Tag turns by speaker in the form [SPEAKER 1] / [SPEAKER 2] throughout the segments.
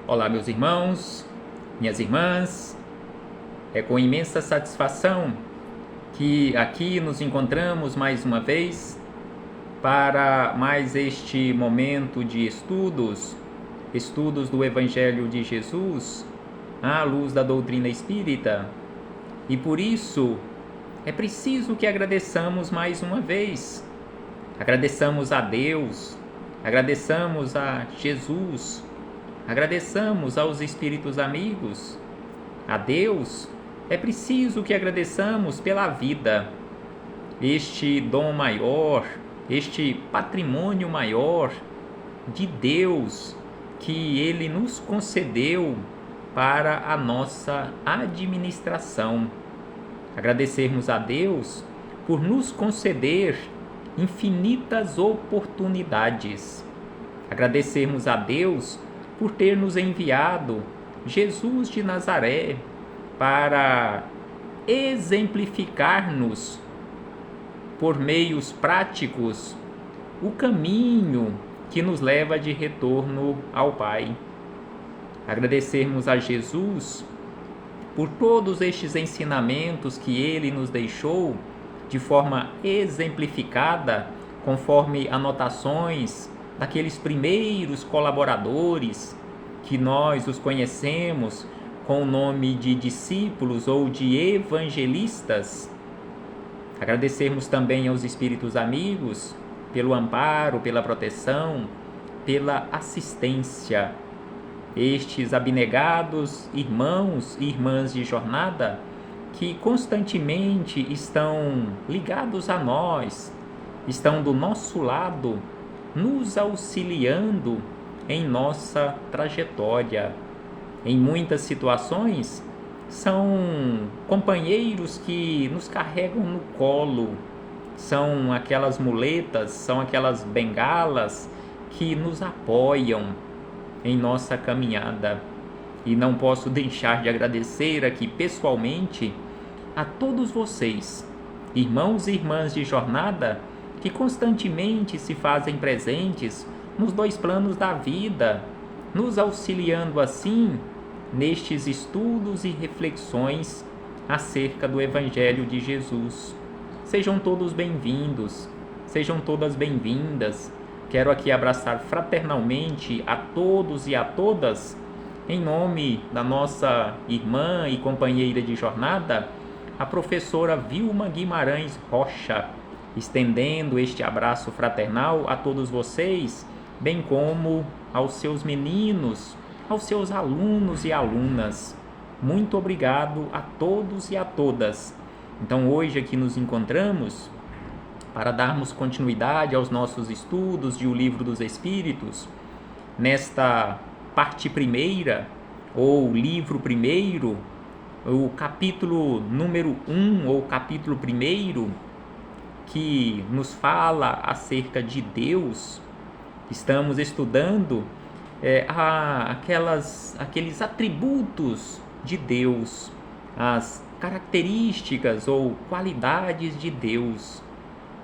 [SPEAKER 1] Olá, meus irmãos, minhas irmãs. É com imensa satisfação que aqui nos encontramos mais uma vez para mais este momento de estudos do Evangelho de Jesus à luz da doutrina espírita. E por isso é preciso que agradeçamos mais uma vez. Agradeçamos a Deus, agradeçamos a Jesus, agradeçamos aos espíritos amigos, a Deus. É preciso que agradeçamos pela vida, este dom maior, este patrimônio maior de Deus que Ele nos concedeu para a nossa administração. Agradecermos a Deus por nos conceder infinitas oportunidades. Agradecermos a Deus por ter nos enviado Jesus de Nazaré para exemplificar-nos por meios práticos o caminho que nos leva de retorno ao Pai. Agradecermos a Jesus por todos estes ensinamentos que Ele nos deixou de forma exemplificada, conforme anotações daqueles primeiros colaboradores que nós os conhecemos com o nome de discípulos ou de evangelistas. Agradecermos também aos espíritos amigos pelo amparo, pela proteção, pela assistência. Estes abnegados irmãos e irmãs de jornada que constantemente estão ligados a nós, estão do nosso lado, nos auxiliando em nossa trajetória. Em muitas situações, são companheiros que nos carregam no colo, são aquelas muletas, são aquelas bengalas que nos apoiam em nossa caminhada. E não posso deixar de agradecer aqui pessoalmente a todos vocês, irmãos e irmãs de jornada, que constantemente se fazem presentes nos dois planos da vida, nos auxiliando assim nestes estudos e reflexões acerca do Evangelho de Jesus. Sejam todos bem-vindos, sejam todas bem-vindas. Quero aqui abraçar fraternalmente a todos e a todas, em nome da nossa irmã e companheira de jornada, a professora Vilma Guimarães Rocha, estendendo este abraço fraternal a todos vocês, bem como aos seus meninos, aos seus alunos e alunas. Muito obrigado a todos e a todas. Então hoje aqui nos encontramos para darmos continuidade aos nossos estudos de O Livro dos Espíritos, nesta parte primeira, ou livro primeiro, o capítulo número 1, ou capítulo primeiro, que nos fala acerca de Deus. Estamos estudando aqueles atributos de Deus, as características ou qualidades de Deus.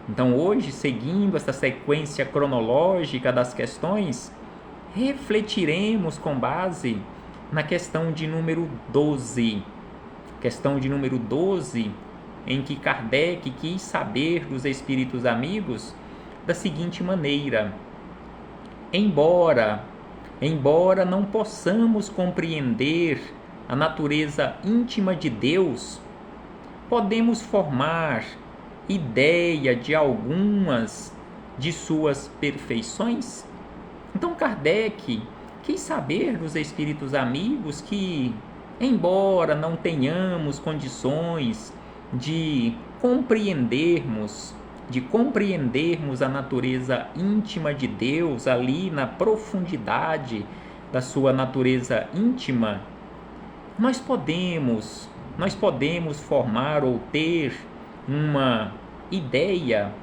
[SPEAKER 1] Então hoje, seguindo essa sequência cronológica das questões, refletiremos com base na questão de número 12. Questão de número 12, em que Kardec quis saber dos espíritos amigos da seguinte maneira: Embora não possamos compreender a natureza íntima de Deus, podemos formar ideia de algumas de suas perfeições? Então Kardec quis saber dos espíritos amigos que, embora não tenhamos condições de compreendermos a natureza íntima de Deus ali na profundidade da sua natureza íntima, nós podemos formar ou ter uma ideia,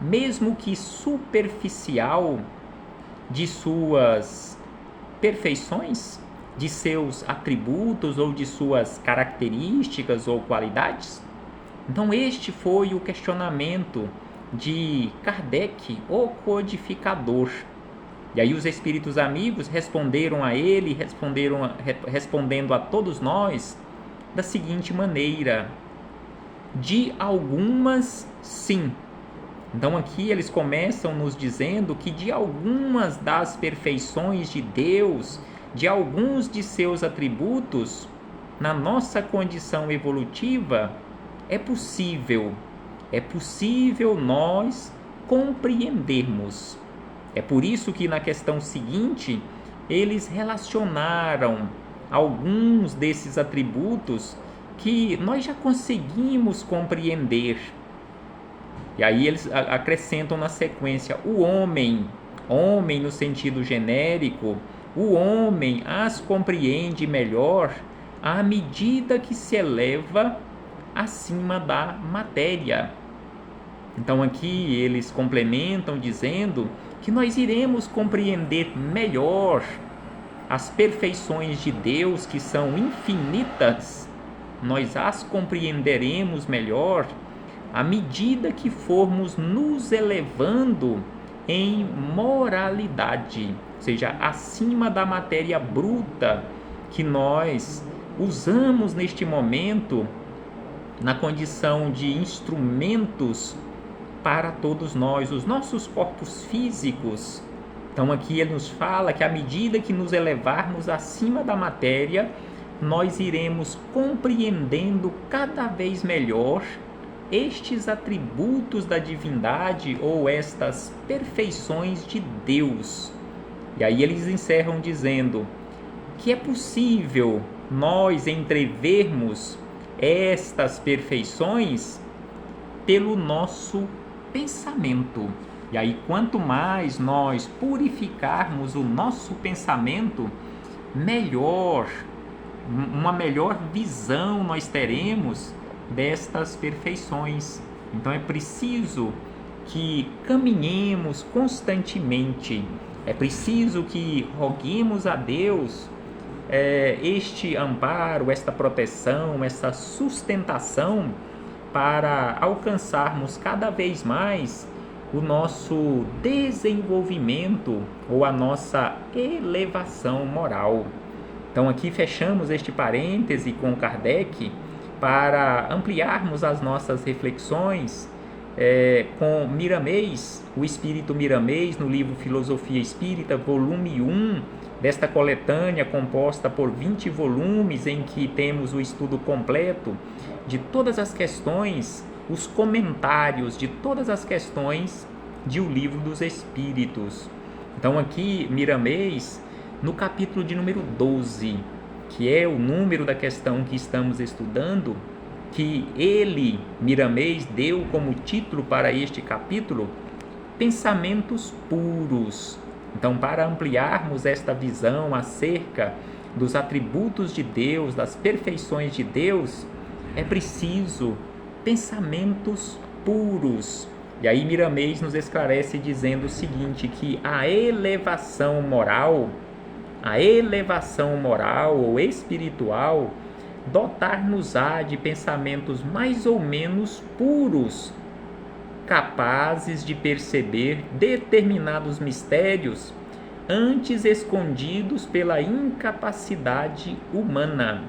[SPEAKER 1] mesmo que superficial, de suas perfeições, de seus atributos ou de suas características ou qualidades? Então este foi o questionamento de Kardec, o codificador. E aí os espíritos amigos responderam a ele, respondendo a todos nós da seguinte maneira: de algumas, sim. Então aqui eles começam nos dizendo que de algumas das perfeições de Deus, de alguns de seus atributos, na nossa condição evolutiva, é possível nós compreendermos. É por isso que na questão seguinte, eles relacionaram alguns desses atributos que nós já conseguimos compreender. E aí eles acrescentam na sequência: o homem no sentido genérico, o homem as compreende melhor à medida que se eleva acima da matéria. Então aqui eles complementam dizendo que nós iremos compreender melhor as perfeições de Deus, que são infinitas, nós as compreenderemos melhor à medida que formos nos elevando em moralidade, ou seja, acima da matéria bruta que nós usamos neste momento na condição de instrumentos para todos nós, os nossos corpos físicos. Então aqui ele nos fala que à medida que nos elevarmos acima da matéria, nós iremos compreendendo cada vez melhor estes atributos da divindade ou estas perfeições de Deus. E aí eles encerram dizendo que é possível nós entrevermos estas perfeições pelo nosso pensamento. E aí, quanto mais nós purificarmos o nosso pensamento, uma melhor visão nós teremos destas perfeições. Então é preciso que caminhemos constantemente, é preciso que roguemos a Deus este amparo, esta proteção, esta sustentação para alcançarmos cada vez mais o nosso desenvolvimento ou a nossa elevação moral. Então aqui fechamos este parêntese com Kardec para ampliarmos as nossas reflexões com Miramês, o Espírito Miramês, no livro Filosofia Espírita, volume 1, desta coletânea composta por 20 volumes, em que temos o estudo completo de todas as questões, os comentários de todas as questões de O Livro dos Espíritos. Então aqui Miramês, no capítulo de número 12, que é o número da questão que estamos estudando, que ele, Miramês, deu como título para este capítulo, Pensamentos Puros. Então, para ampliarmos esta visão acerca dos atributos de Deus, das perfeições de Deus, é preciso pensamentos puros. E aí Miramês nos esclarece dizendo o seguinte, que a elevação moral ou espiritual, dotar-nos-á de pensamentos mais ou menos puros, capazes de perceber determinados mistérios antes escondidos pela incapacidade humana.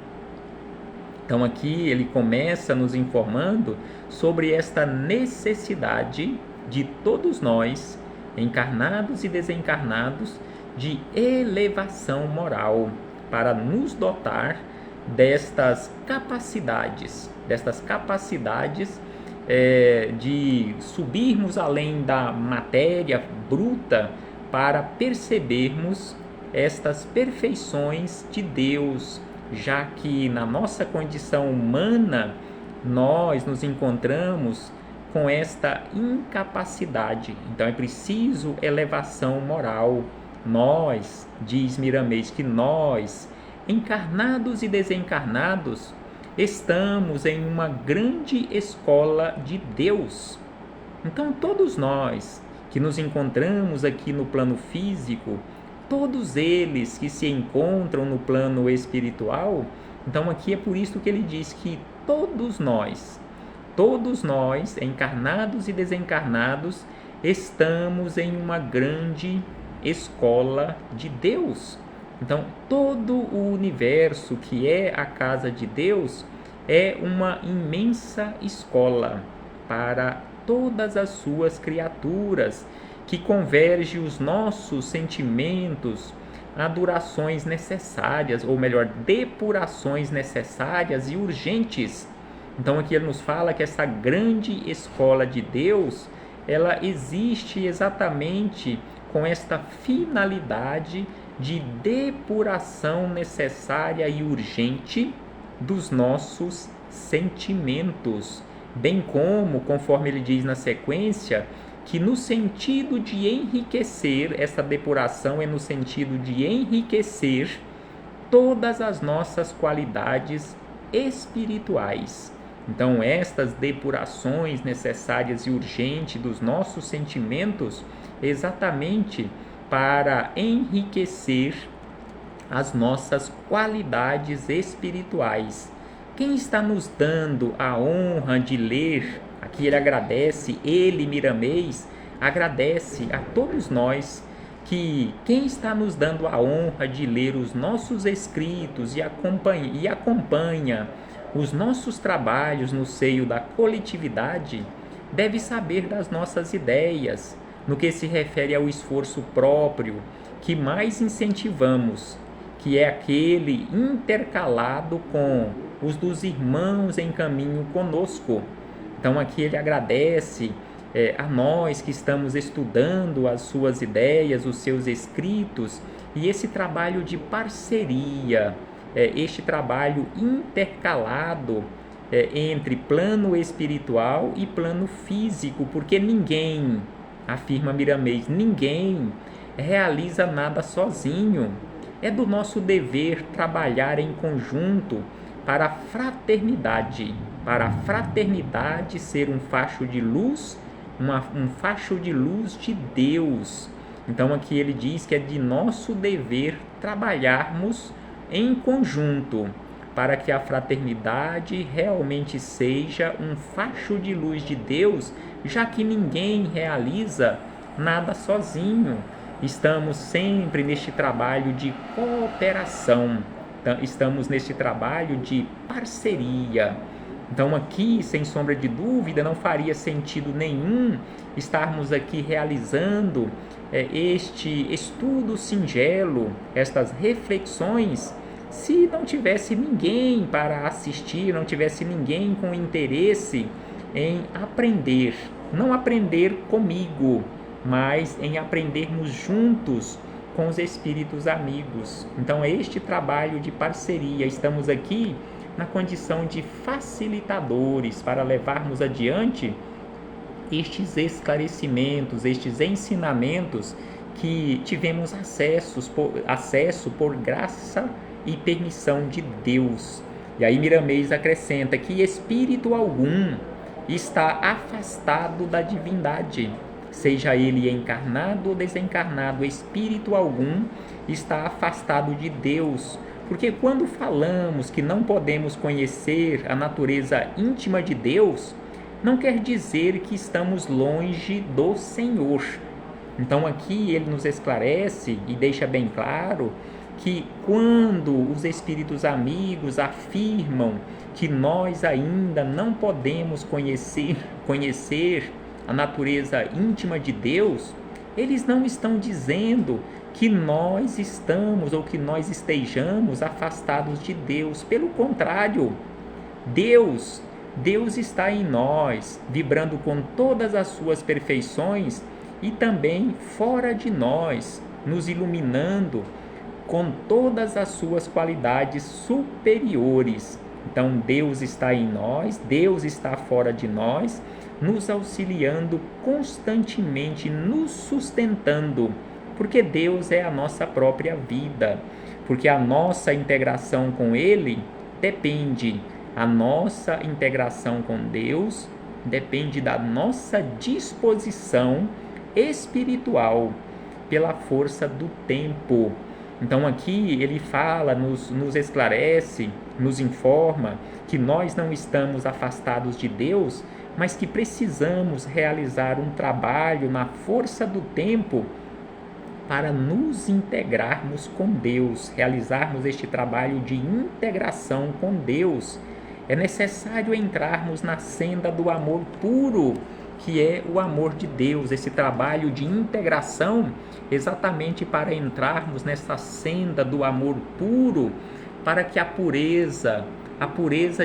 [SPEAKER 1] Então aqui ele começa nos informando sobre esta necessidade de todos nós, encarnados e desencarnados, de elevação moral, para nos dotar destas capacidades de subirmos além da matéria bruta para percebermos estas perfeições de Deus, já que na nossa condição humana nós nos encontramos com esta incapacidade. Então é preciso elevação moral. Nós, diz Miramês, que nós, encarnados e desencarnados, estamos em uma grande escola de Deus. Então todos nós que nos encontramos aqui no plano físico, todos eles que se encontram no plano espiritual, então aqui é por isso que ele diz que todos nós, encarnados e desencarnados, estamos em uma grande escola de Deus. Então, todo o universo que é a casa de Deus é uma imensa escola para todas as suas criaturas, que converge os nossos sentimentos a durações necessárias, ou melhor, depurações necessárias e urgentes. Então aqui ele nos fala que essa grande escola de Deus, ela existe exatamente com esta finalidade de depuração necessária e urgente dos nossos sentimentos, bem como, conforme ele diz na sequência, que no sentido de enriquecer, essa depuração é no sentido de enriquecer todas as nossas qualidades espirituais. Então, estas depurações necessárias e urgentes dos nossos sentimentos, exatamente para enriquecer as nossas qualidades espirituais. Quem está nos dando a honra de ler? Aqui ele agradece, ele, Miramês, agradece a todos nós que quem está nos dando a honra de ler os nossos escritos e acompanha os nossos trabalhos no seio da coletividade, deve saber das nossas ideias, no que se refere ao esforço próprio que mais incentivamos, que é aquele intercalado com os dos irmãos em caminho conosco. Então aqui ele agradece a nós que estamos estudando as suas ideias, os seus escritos, e esse trabalho de parceria, este trabalho intercalado entre plano espiritual e plano físico, porque ninguém, afirma Miramês, ninguém realiza nada sozinho. É do nosso dever trabalhar em conjunto para a fraternidade ser um facho de luz, um facho de luz de Deus. Então aqui ele diz que é de nosso dever trabalharmos em conjunto para que a fraternidade realmente seja um facho de luz de Deus, já que ninguém realiza nada sozinho. Estamos sempre neste trabalho de cooperação, estamos neste trabalho de parceria. Então aqui, sem sombra de dúvida, não faria sentido nenhum estarmos aqui realizando este estudo singelo, estas reflexões, se não tivesse ninguém para assistir, não tivesse ninguém com interesse em aprender, não aprender comigo, mas em aprendermos juntos com os espíritos amigos. Então é este trabalho de parceria, estamos aqui na condição de facilitadores para levarmos adiante estes esclarecimentos, estes ensinamentos que tivemos acesso por graça e permissão de Deus. E aí Miramês acrescenta que espírito algum está afastado da divindade, seja ele encarnado ou desencarnado, espírito algum está afastado de Deus. Porque quando falamos que não podemos conhecer a natureza íntima de Deus, não quer dizer que estamos longe do Senhor. Então aqui ele nos esclarece e deixa bem claro que quando os espíritos amigos afirmam que nós ainda não podemos conhecer a natureza íntima de Deus, eles não estão dizendo que nós estamos ou que nós estejamos afastados de Deus. Pelo contrário, Deus está em nós, vibrando com todas as suas perfeições e também fora de nós, nos iluminando com todas as suas qualidades superiores. Então Deus está em nós, Deus está fora de nós, nos auxiliando constantemente, nos sustentando, porque Deus é a nossa própria vida, porque a nossa integração com Ele depende, a nossa integração com Deus depende da nossa disposição espiritual pela força do tempo. Então aqui ele fala, nos esclarece, nos informa que nós não estamos afastados de Deus, mas que precisamos realizar um trabalho na força do tempo para nos integrarmos com Deus, realizarmos este trabalho de integração com Deus, é necessário entrarmos na senda do amor puro, que é o amor de Deus, esse trabalho de integração, exatamente para entrarmos nessa senda do amor puro, para que a pureza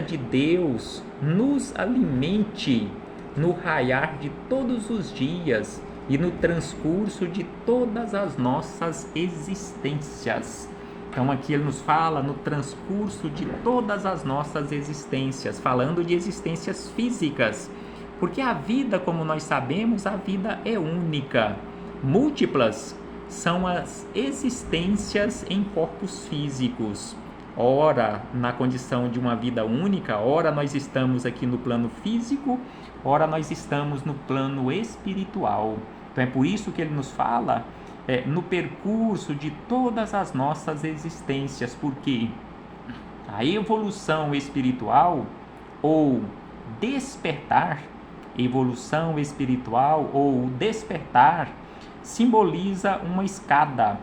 [SPEAKER 1] de Deus nos alimente no raiar de todos os dias e no transcurso de todas as nossas existências. Então aqui ele nos fala no transcurso de todas as nossas existências, falando de existências físicas, porque a vida, como nós sabemos, a vida é única. Múltiplas são as existências em corpos físicos. Ora, na condição de uma vida única, ora nós estamos aqui no plano físico, ora nós estamos no plano espiritual. Então é por isso que ele nos fala no percurso de todas as nossas existências, porque a evolução espiritual ou despertar, evolução espiritual ou despertar, simboliza uma escada,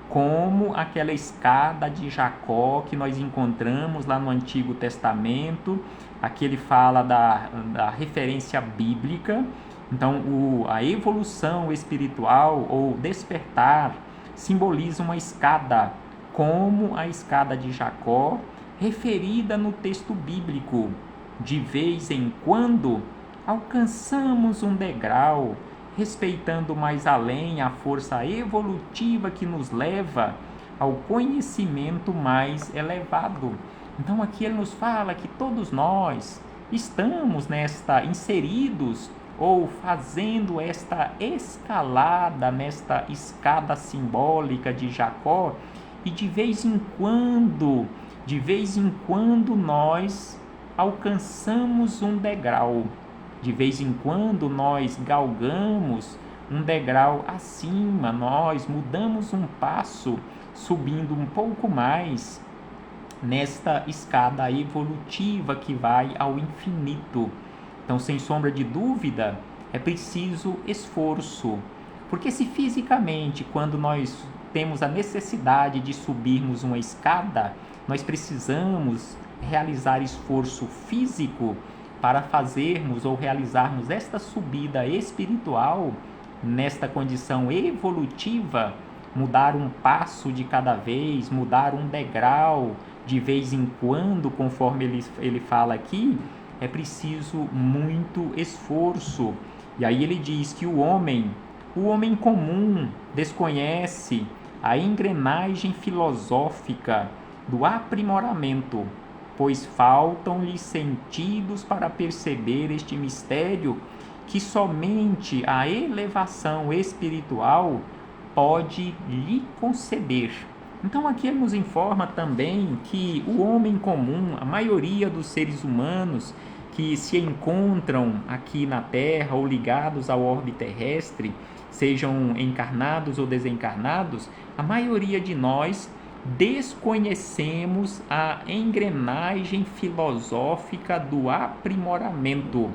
[SPEAKER 1] como aquela escada de Jacó que nós encontramos lá no Antigo Testamento. Aqui ele fala da referência bíblica. Então, a evolução espiritual ou despertar simboliza uma escada, como a escada de Jacó, referida no texto bíblico. De vez em quando, alcançamos um degrau, respeitando mais além a força evolutiva que nos leva ao conhecimento mais elevado. Então aqui ele nos fala que todos nós estamos inseridos ou fazendo esta escalada nesta escada simbólica de Jacó, e de vez em quando nós alcançamos um degrau. De vez em quando nós galgamos um degrau acima, nós mudamos um passo, subindo um pouco mais nesta escada evolutiva que vai ao infinito. Então, sem sombra de dúvida, é preciso esforço, porque se fisicamente, quando nós temos a necessidade de subirmos uma escada, nós precisamos realizar esforço físico para fazermos ou realizarmos esta subida espiritual, nesta condição evolutiva, mudar um passo de cada vez, mudar um degrau de vez em quando, conforme ele fala aqui, é preciso muito esforço. E aí ele diz que o homem comum desconhece a engrenagem filosófica do aprimoramento, pois faltam-lhe sentidos para perceber este mistério que somente a elevação espiritual pode lhe conceder. Então aqui ele nos informa também que o homem comum, a maioria dos seres humanos que se encontram aqui na Terra ou ligados ao orbe terrestre, sejam encarnados ou desencarnados, a maioria de nós desconhecemos a engrenagem filosófica do aprimoramento,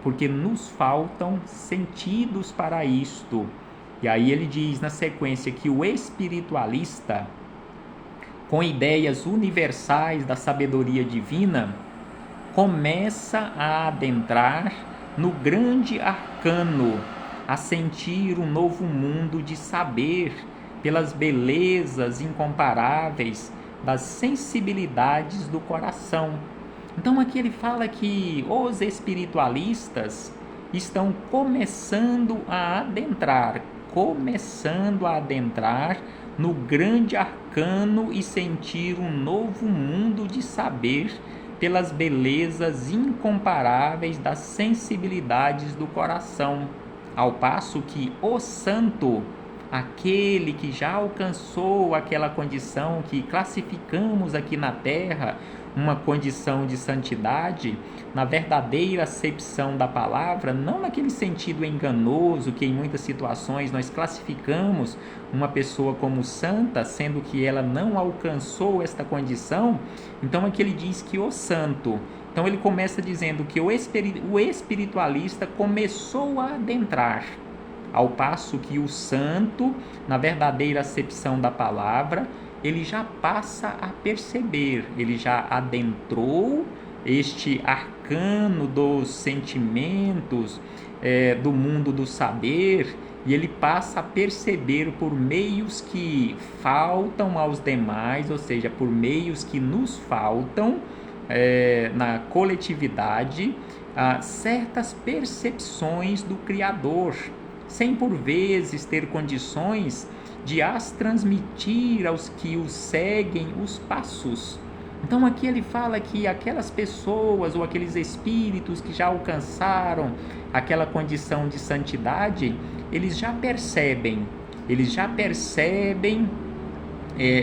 [SPEAKER 1] porque nos faltam sentidos para isto. E aí ele diz na sequência que o espiritualista, com ideias universais da sabedoria divina, começa a adentrar no grande arcano, a sentir um novo mundo de saber pelas belezas incomparáveis das sensibilidades do coração. Então aqui ele fala que os espiritualistas estão começando a adentrar no grande arcano e sentir um novo mundo de saber pelas belezas incomparáveis das sensibilidades do coração, ao passo que o santo, aquele que já alcançou aquela condição que classificamos aqui na Terra, uma condição de santidade, na verdadeira acepção da palavra, não naquele sentido enganoso que em muitas situações nós classificamos uma pessoa como santa, sendo que ela não alcançou esta condição. Então aqui ele diz que o santo, então ele começa dizendo que o espiritualista começou a adentrar Ao passo que o santo, na verdadeira acepção da palavra, ele já passa a perceber, ele já adentrou este arcano dos sentimentos, do mundo do saber, e ele passa a perceber por meios que faltam aos demais, ou seja, por meios que nos faltam na coletividade, certas percepções do Criador, sem por vezes ter condições de as transmitir aos que o seguem os passos. Então aqui ele fala que aquelas pessoas ou aqueles espíritos que já alcançaram aquela condição de santidade, eles já percebem,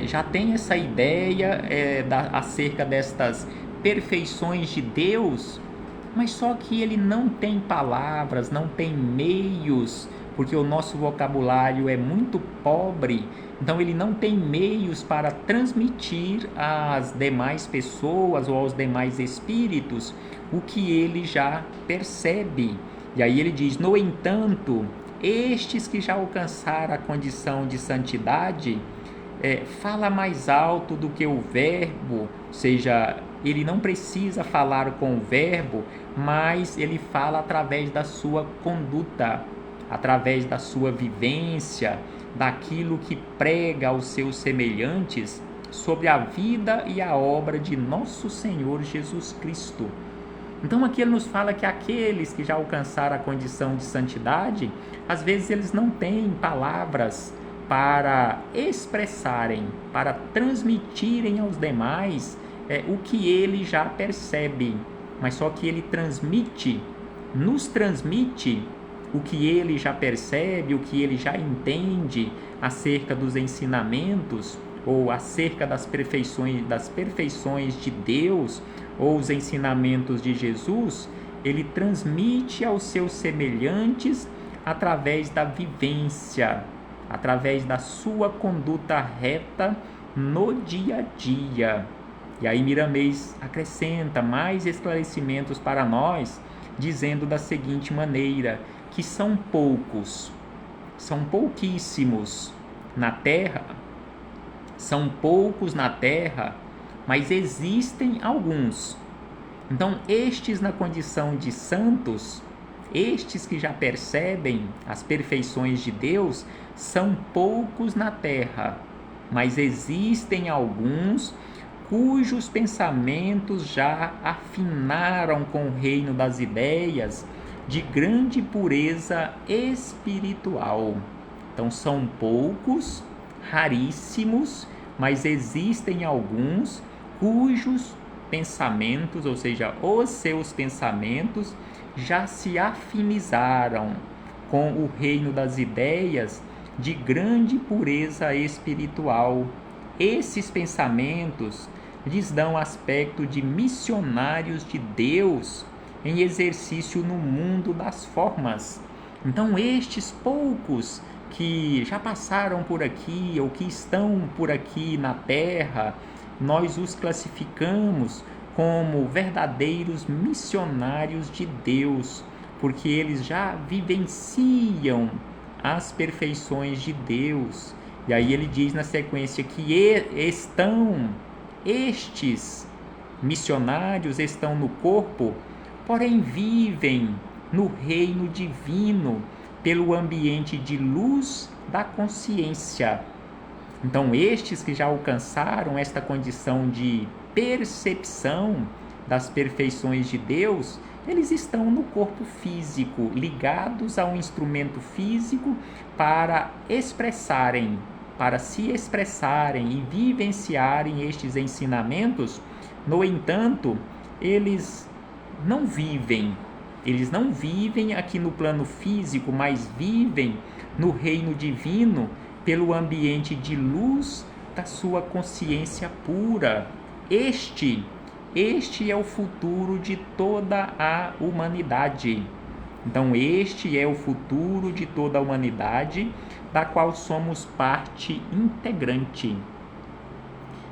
[SPEAKER 1] já tem essa ideia acerca destas perfeições de Deus, mas só que ele não tem palavras, não tem meios, porque o nosso vocabulário é muito pobre, então ele não tem meios para transmitir às demais pessoas ou aos demais espíritos o que ele já percebe. E aí ele diz: no entanto, estes que já alcançaram a condição de santidade, fala mais alto do que o verbo, ou seja, ele não precisa falar com o verbo, mas ele fala através da sua conduta, através da sua vivência, daquilo que prega aos seus semelhantes sobre a vida e a obra de nosso Senhor Jesus Cristo. Então aqui ele nos fala que aqueles que já alcançaram a condição de santidade, às vezes eles não têm palavras para expressarem, para transmitirem aos demais o que ele já percebe, mas só que ele nos transmite o que ele já percebe, o que ele já entende acerca dos ensinamentos ou acerca das perfeições de Deus ou os ensinamentos de Jesus. Ele transmite aos seus semelhantes através da vivência, através da sua conduta reta no dia a dia. E aí Miramês acrescenta mais esclarecimentos para nós, dizendo da seguinte maneira, que são pouquíssimos na Terra, são poucos na Terra, mas existem alguns. Então, estes na condição de santos, estes que já percebem as perfeições de Deus, são poucos na Terra, mas existem alguns cujos pensamentos já afinaram com o reino das ideias de grande pureza espiritual. Então são poucos, raríssimos, mas existem alguns cujos pensamentos, ou seja, os seus pensamentos já se afinizaram com o reino das ideias de grande pureza espiritual. Esses pensamentos lhes dão aspecto de missionários de Deus em exercício no mundo das formas. Então estes poucos que já passaram por aqui ou que estão por aqui na Terra, nós os classificamos como verdadeiros missionários de Deus, porque eles já vivenciam as perfeições de Deus. E aí ele diz na sequência que estes missionários estão no corpo, porém vivem no reino divino pelo ambiente de luz da consciência. Então estes que já alcançaram esta condição de percepção das perfeições de Deus, eles estão no corpo físico, ligados a um instrumento físico para se expressarem e vivenciarem estes ensinamentos. No entanto, eles não vivem aqui no plano físico, mas vivem no reino divino pelo ambiente de luz da sua consciência pura. Este é o futuro de toda a humanidade. Então este é o futuro de toda a humanidade, da qual somos parte integrante.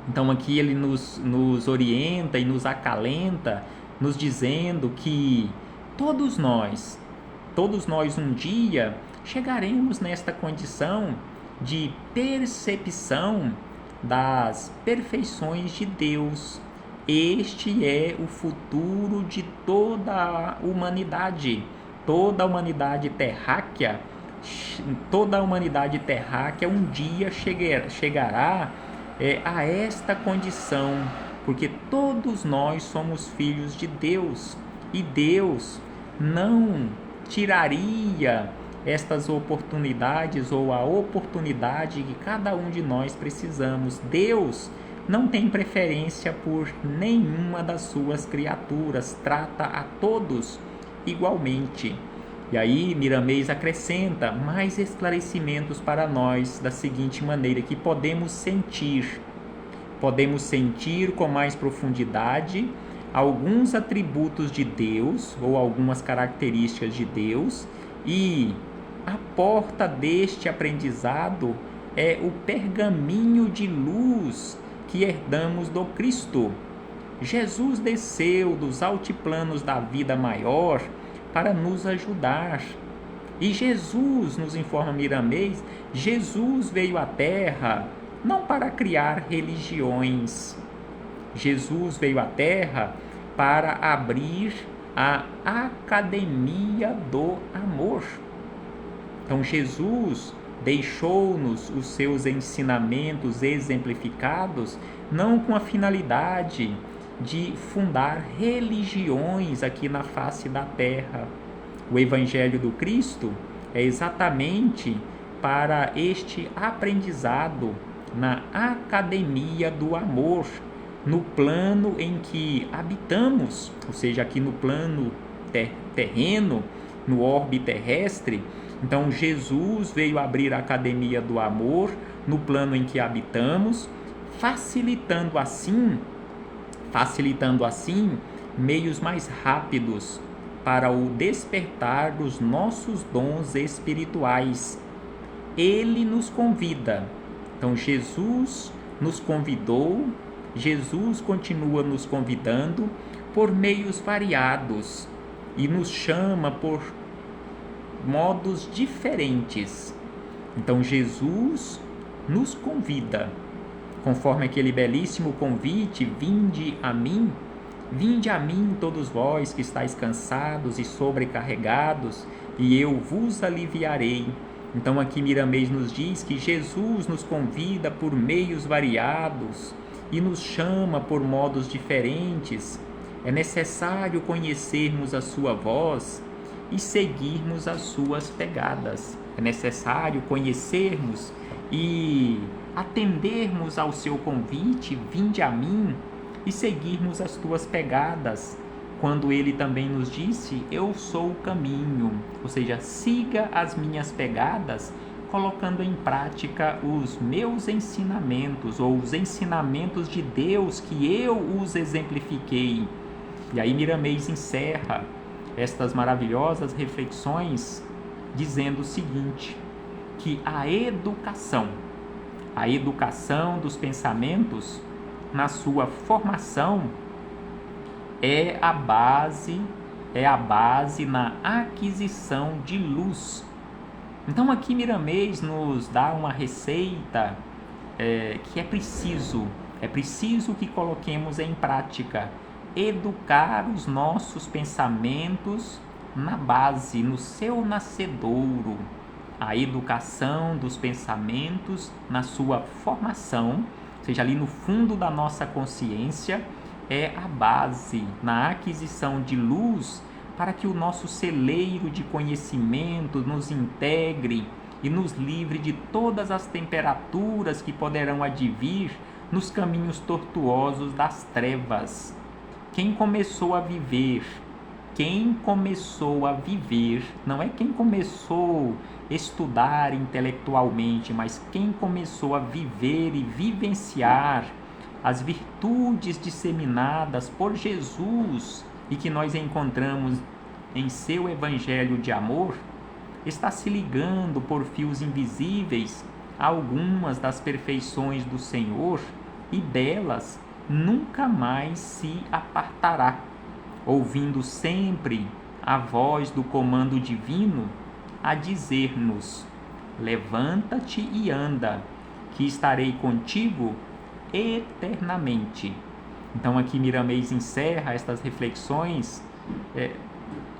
[SPEAKER 1] Então aqui ele nos orienta e nos acalenta, nos dizendo que todos nós um dia chegaremos nesta condição de percepção das perfeições de Deus. Este é o futuro de toda a humanidade. Toda a humanidade terráquea um dia chegará a esta condição, porque todos nós somos filhos de Deus e Deus não tiraria estas oportunidades ou a oportunidade que cada um de nós precisamos. Deus não tem preferência por nenhuma das suas criaturas, trata a todos igualmente. E aí Miramês acrescenta mais esclarecimentos para nós da seguinte maneira, que podemos sentir com mais profundidade alguns atributos de Deus ou algumas características de Deus, e a porta deste aprendizado é o pergaminho de luz que herdamos do Cristo. Jesus desceu dos altiplanos da vida maior para nos ajudar. E Jesus, nos informa Miramês, Jesus veio à Terra não para criar religiões. Jesus veio à Terra para abrir a Academia do Amor. Então Jesus deixou-nos os seus ensinamentos exemplificados não com a finalidade de fundar religiões aqui na face da terra. O Evangelho do Cristo é exatamente para este aprendizado na Academia do Amor, no plano em que habitamos, ou seja, aqui no plano terreno, no orbe terrestre. Então Jesus veio abrir a Academia do Amor no plano em que habitamos, facilitando assim meios mais rápidos para o despertar dos nossos dons espirituais. Ele nos convida. Então Jesus nos convidou, Jesus continua nos convidando por meios variados e nos chama por modos diferentes. Então Jesus nos convida, conforme aquele belíssimo convite: vinde a mim todos vós que estáis cansados e sobrecarregados, e eu vos aliviarei. Então aqui Miramês nos diz que Jesus nos convida por meios variados e nos chama por modos diferentes. É necessário conhecermos a sua voz e seguirmos as suas pegadas. É necessário conhecermos e atendermos ao seu convite: vinde a mim, e seguirmos as tuas pegadas, quando ele também nos disse: eu sou o caminho, ou seja, siga as minhas pegadas, colocando em prática os meus ensinamentos, ou os ensinamentos de Deus que eu os exemplifiquei. E aí Miramês encerra estas maravilhosas reflexões dizendo o seguinte, que a educação dos pensamentos na sua formação é a base na aquisição de luz. Então aqui Miramês nos dá uma receita que é preciso que coloquemos em prática: educar os nossos pensamentos na base, no seu nascedouro. A educação dos pensamentos na sua formação, ou seja, ali no fundo da nossa consciência, é a base na aquisição de luz para que o nosso celeiro de conhecimento nos integre e nos livre de todas as temperaturas que poderão advir nos caminhos tortuosos das trevas. Quem começou a viver, não é quem começou a estudar intelectualmente, mas quem começou a viver e vivenciar as virtudes disseminadas por Jesus e que nós encontramos em seu Evangelho de amor, está se ligando por fios invisíveis a algumas das perfeições do Senhor, e delas nunca mais se apartará, ouvindo sempre a voz do comando divino, a dizer-nos: levanta-te e anda, que estarei contigo eternamente. Então aqui Miramês encerra estas reflexões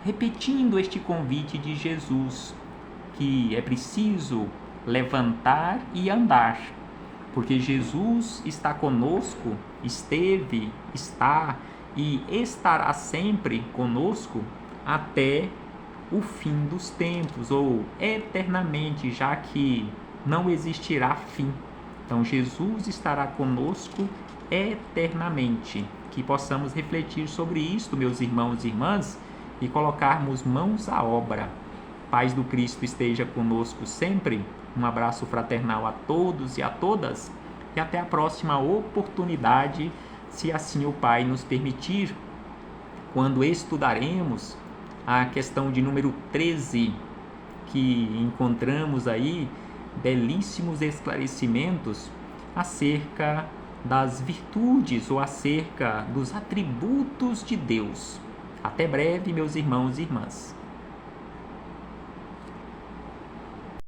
[SPEAKER 1] repetindo este convite de Jesus, que é preciso levantar e andar, porque Jesus está conosco, esteve, está e estará sempre conosco até o fim dos tempos, ou eternamente, já que não existirá fim. Então Jesus estará conosco eternamente. Que possamos refletir sobre isto, meus irmãos e irmãs, e colocarmos mãos à obra. Paz do Cristo esteja conosco sempre. Um abraço fraternal a todos e a todas, e até a próxima oportunidade, se assim o Pai nos permitir, quando estudaremos a questão de número 13, que encontramos aí belíssimos esclarecimentos acerca das virtudes ou acerca dos atributos de Deus. Até breve, meus irmãos e irmãs.